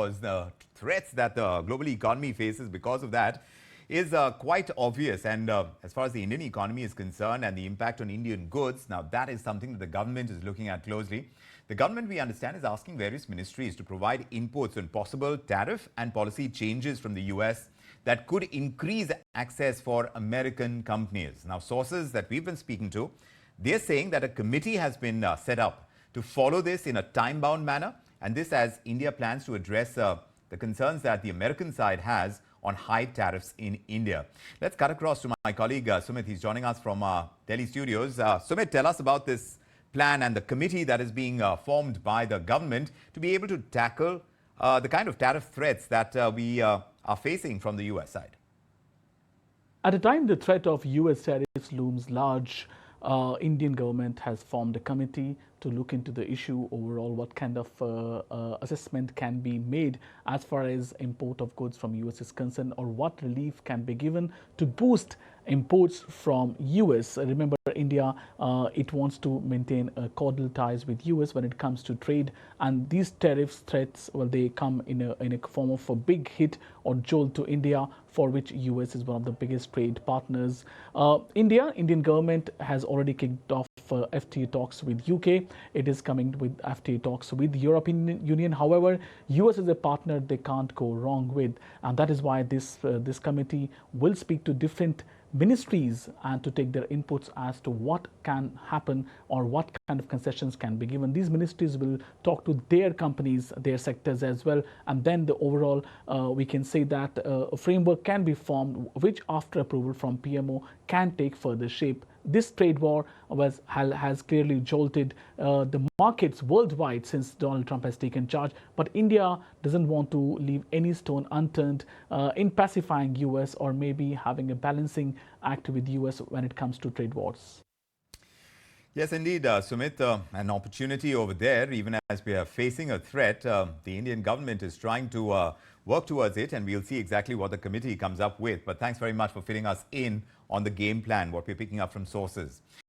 because the threats that the global economy faces because of that is quite obvious. And as far as the Indian economy is concerned and the impact on Indian goods, now that is something that the government is looking at closely. The government, we understand, is asking various ministries to provide inputs on possible tariff and policy changes from the US that could increase access for American companies. Now, sources that we've been speaking to, they're saying that a committee has been set up to follow this in a time-bound manner, and this as India plans to address the concerns that the American side has on high tariffs in India. Let's cut across to my colleague Sumit. He's joining us from Delhi studios. Sumit, tell us about this plan and the committee that is being formed by the government to be able to tackle the kind of tariff threats that we are facing from the US side. At a time the threat of US tariffs looms large, Indian government has formed a committee to look into the issue overall, what kind of assessment can be made as far as import of goods from US is concerned, or what relief can be given to boost imports from US. Remember, India, it wants to maintain cordial ties with US when it comes to trade, and these tariffs threats, well, they come in a form of a big hit or jolt to India, for which US is one of the biggest trade partners. Indian government has already kicked off FTA talks with UK. It is coming with FTA talks with the European Union. However, US is a partner they can't go wrong with, and that is why this committee will speak to different ministries and to take their inputs as to what can happen or what kind of concessions can be given. These ministries will talk to their companies, their sectors as well, and then the overall we can say that a framework can be formed which, after approval from PMO, can take further shape. This trade war has clearly jolted the markets worldwide since Donald Trump has taken charge. But India doesn't want to leave any stone unturned in pacifying US or maybe having a balancing act with US when it comes to trade wars. Yes, indeed, Sumit, an opportunity over there. Even as we are facing a threat, the Indian government is trying to work towards it, and we'll see exactly what the committee comes up with. But thanks very much for filling us in on the game plan, what we're picking up from sources.